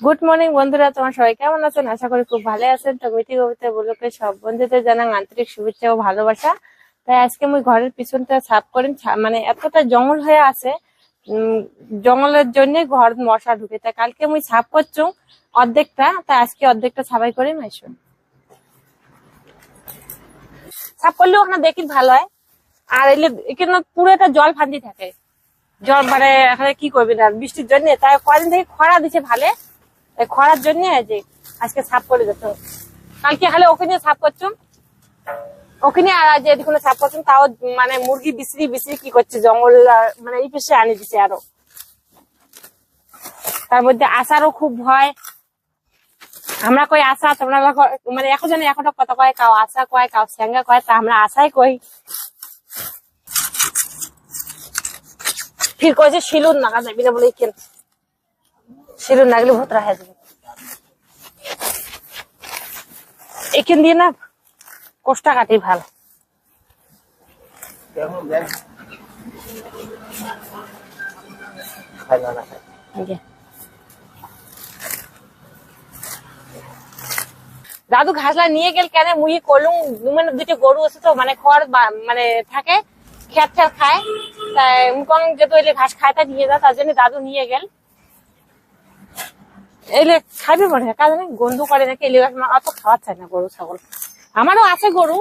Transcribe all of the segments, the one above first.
Good morning বন্ধুরা, তোমার সবাই কেমন আছেন? আশা করি খুব ভালো আছেন। তো মিটি কবিতা বলকে সব বন্ধুদের জানান আন্তরিক শুভেচ্ছা ও ভালোবাসা। তাই আজকে আমি ঘরের পিছনটা সাফ করেন, মানে এতটা জঙ্গল হয়ে আছে, জঙ্গলের জন্য ঘর মশা ঢুকে। তাই কালকে আমি সাফ করছি অর্ধেকটা, তাই আজকে অর্ধেকটা সাফাই করে মাইছো। সাফ করলে ওখানে দেখি ভালো হয়। আর এখানে পুরো একটা জল ফান্দি থাকে, জল মানে এখানে কি করবি না বৃষ্টির জন্য। তাই কদিন থেকে খরা দিছে ভালো, খরার জন্য যে আজকে সাফ করে যেত। কালকে খালি ওখানে সাফ করছুম, ওখানে আর আজ এদিকে সাফ করছুম। তাও মানে মুরগি বিসরি বিসরি কি করছে জঙ্গল, মানে এই পেশে আনি দিছে আরো। তার মধ্যে আসারও খুব ভয়। আমরা কই আসা, তোমরা মানে এখন জানি এখনো কথা কয়, কাউ আসা কয়, কাউ স্যাঙ্গা কয়, তা আমরা আশাই কই। ফির কয়েছে শিলুর নাগা যাবি না বলে, কেন শিলুর নাগলে ভোতরা হয়ে যাবে। এখান দিয়ে না কোষ্টা কাটি ভাল। দাদু ঘাসলা নিয়ে গেল কেন? মুই করলুম মানে দুটো গরু আছে তো, মানে খড় মানে থাকে, খেত খেত খায়। তাই মুখন যেহেতু এলে ঘাস খায়, তাই নিয়ে যা, তার জন্য দাদু নিয়ে গেল। এলে খাইবে মনে হয়, কাজ নেই, গন্ধ করে নাকি। এলে অত খাওয়ার চাই না গরু ছাগল। আমারও আছে গরু,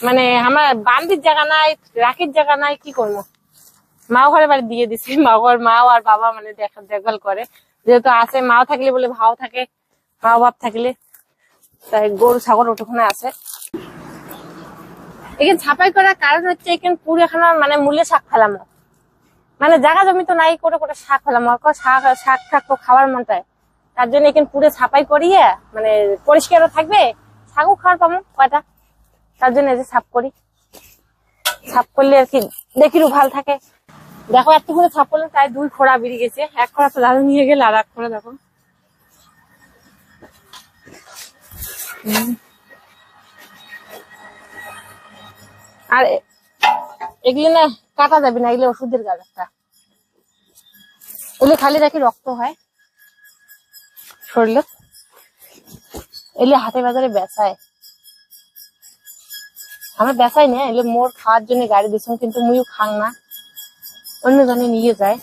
মানে আমার বান্দির জায়গা নাই, রাখির জায়গা নাই, কি করবো। মাও ঘরে বাড়ি দিয়ে দিছে, মাও আর বাবা মানে দেখভাল করে। যেহেতু আছে, মাও থাকলে বলে ভাও থাকে, মাও বাপ থাকলে, তাই গরু ছাগল ওটুখানে আছে। এখানে ছাপাই করার কারণ হচ্ছে এখানে পুরো এখানে মানে মূল্যে শাক ফেলাম, মানে জায়গা জমি তো নাই, করে করে শাক ফেলাম। শাক ঠাক তো খাওয়ার মন চায়, তার জন্য এখানে পুরো ছাপাই করিয়ে মানে পরিষ্কারও থাকবে, শাকও খাওয়ার পাবো কয়টা, তার জন্য এই যে সাফ করি। সাফ করলে আর কি দেখিরও ভালো থাকে। দেখো এত করে সাফ করলাম, তাই 2 খোড়া বেরিয়ে গেছে। 1 খোড়া তো দাদু নিয়ে গেলে, আর 1 খোড়া দেখো। আর এগুলি না কাটা যাবে না, এগুলো ওষুধের গাছ একটা, এগুলো খালি রাখি রক্ত হয় শরীরে। এগুলো হাটে বাজারে বেচায়, আমরা বেচাই না। এগুলো মোর খাওয়ার জন্য গাড়ি দিচ্ছিলাম, কিন্তু মুইও খাং না, অন্য জনে নিয়ে যায়।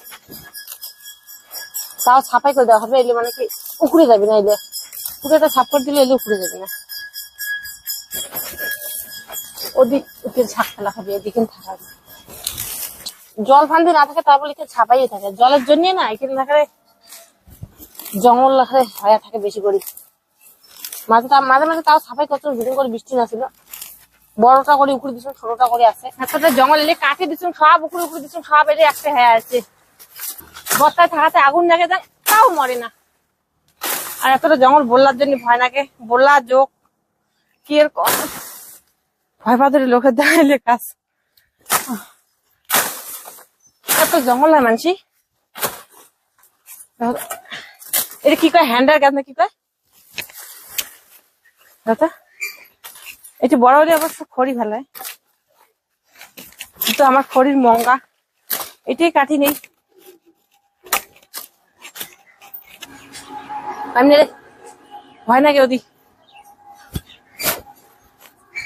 তাও ছাপাই করে দেওয়া হবে, এলে মানে কি উকুড়ে যাবে না। এলে পুকুরটা ছাপ করে দিলে এলে উকুড়ে যাবে না। ওদিক ছাপ ফেলা হবে, এদিকে থাকা জল ফান্দি না থাকে, তারপর এখানে ছাপাই থাকে। জলের জন্য না এখানে থাকে জঙ্গল হয়ে থাকে বেশি করে। মাঝে মাঝে তাও ছাপাই করছো, দুদিন করে বৃষ্টি না ছিল, বড়টা করে উকুড়ে দিচ্ছ, ছোটটা করে আছে। একটা জঙ্গল এলে কাটে দিচ্ছ, সব উকুড়ে দিচ্ছ, সব এলে একটা হয়ে আছে। বর্তায় থাকাতে আগুন লাগে যায়, তাও মরে না। আর এতটা জঙ্গল বললার জন্য ভয় লাগে, বললা যোগ কি এর ভয় পাদরি লোকের দেখাইলে কাজ। এত জঙ্গল হয় মানসি। এটা কি কয়, হ্যান্ডার গাছ না কি কয় দাদা? এটা বড় হলে অবশ্য খড়ি ফেলায়, কিন্তু আমার খড়ির মঙ্গা, এটাই কাটি নেই। আমি ভয় নাকি ওদি,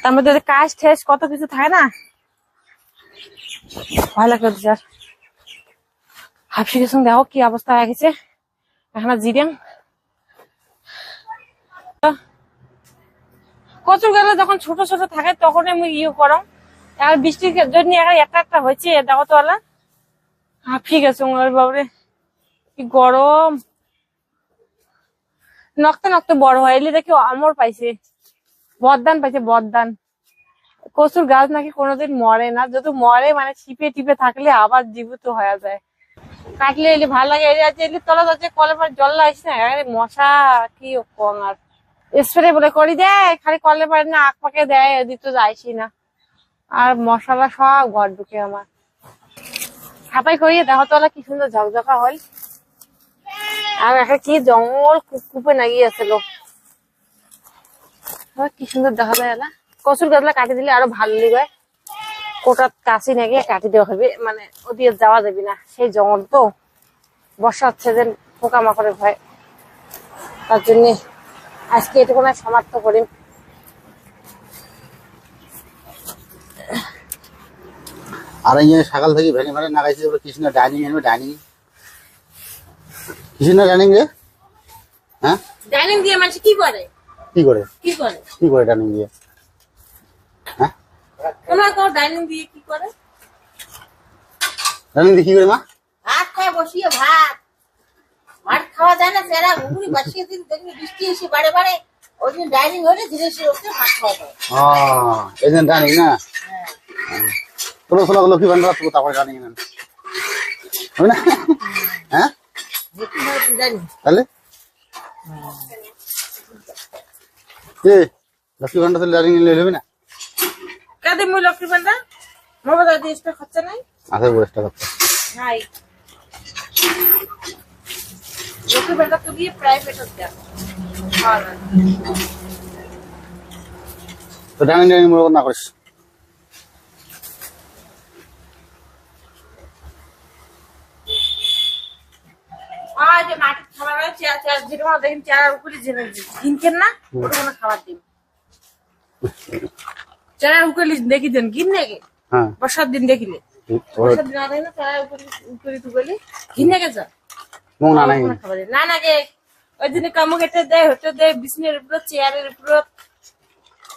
তার মধ্যে কাশ ঠেস কত কিছু থাকে না, ভয় লাগে ওদের। আর হাফসিকের সঙ্গে দেখো কি অবস্থা হয়ে গেছে, এখন জিরেন কচুর গেলে যখন ছোট ছোট থাকে তখন আমি ইয়ে করো। আর বৃষ্টির জন্য একটা একটা হয়েছে, দেখো তো আলা হাফিয়ে গেছে বাবরে, কি গরম। নক্তে নক্তে বড় হয়, এলে দেখি আমর পাইছে, বরদান পাইছে, বরদান। কচুর গাছ নাকি কোনোদিন মরে না, যদি মরে মানে টিপে টিপে থাকলে আবার জীবিত হয়ে যায়। কাটলে এলে ভালো লাগে। এলে তলা যাচ্ছে, কলের পরে জল লাগছে না, মশা কি কম। আর স্প্রে বলে করি দেয়, খালি কলের পরে না আখ পাকে দেয়, এদিক তো যাইছি না। আর মশলা সব ঘর ঢুকে আমার। ছাপাই করিয়ে দেখো তলা কি সুন্দর ঝকঝকা হল। আর একটা কি জঙ্গল কুপে নাগিয়ে আছে লোক, কি সুন্দর দেখা যায়। এলা কচুর গাছলা কাটি দিলে আরো ভালো লাগে, কোটার কাছে নাকি কাটি দেওয়া হবে, মানে ওদিকে যাওয়া যাবে না, সেই জঙ্গল তো। বর্ষা হচ্ছে যে পোকামাকড়ের ভয়। তার জন্য আজকে এটুকুনা সমাপ্ত করি। আর এই সকাল থেকে ভ্যানি ভ্যানি নাগাইছি কৃষ্ণ ডাইনিং এনে ডাইনিং কৃষ্ণ ডাইনিং রে হ্যাঁ ডাইনিং দিয়ে মানুষ কি করে কি করে কি করে কি করে ডাইনিং দিয়ে হ্যাঁ তোমরা তো ডাইনিং দিয়ে কি করে? ডাইনিং দিয়ে কি করে মা? ভাত খায় বসিয়ে ভাত ভাত খাওয়া যায় না, যারা ঘুগনি বসিয়ে দিন দেখবি বৃষ্টি এসে বাড়ে বাড়ে ওই দিন ডাইনিং হলে ধীরে ধীরে ওকে ভাত খাওয়া যায়। এই যে ডাইনিং না তোলো ছোলা লক্ষ্মী ভান্ডার তো তারপরে ডাইনিং নেন হবে না হ্যাঁ যেটি হয় তুই জানি তাহলে এ লক্ষ্মী ভান্ডার তো ডাইনিং নিলে হবে না কাদের মুই লক্ষ্মী ভান্ডার মোবাইল দিয়ে এক্সট্রা খরচা নাই আছে বড়টা কথা নাই। লক্ষ্মী ভান্ডার তো গিয়ে প্রাইভেট হচ্ছে তো ডাইনিং ডাইনিং মনে না করিস যে মাটির খাবার হয় যেটা দেখেন চেয়ার উপরে কিনকেন না ওটা কোনো খাবার দিন চেয়ার উপরে দেখি দেন কিন নাকি হ্যাঁ বর্ষার দিন দেখিলে বর্ষার দিন আগে না চেয়ার উপরে টুকলে কিন নাকি যা মন না নাই খাবার না না গে ওই দিনে কামু কেটে দেয় হতে দেয় বিছনের উপর চেয়ারের উপর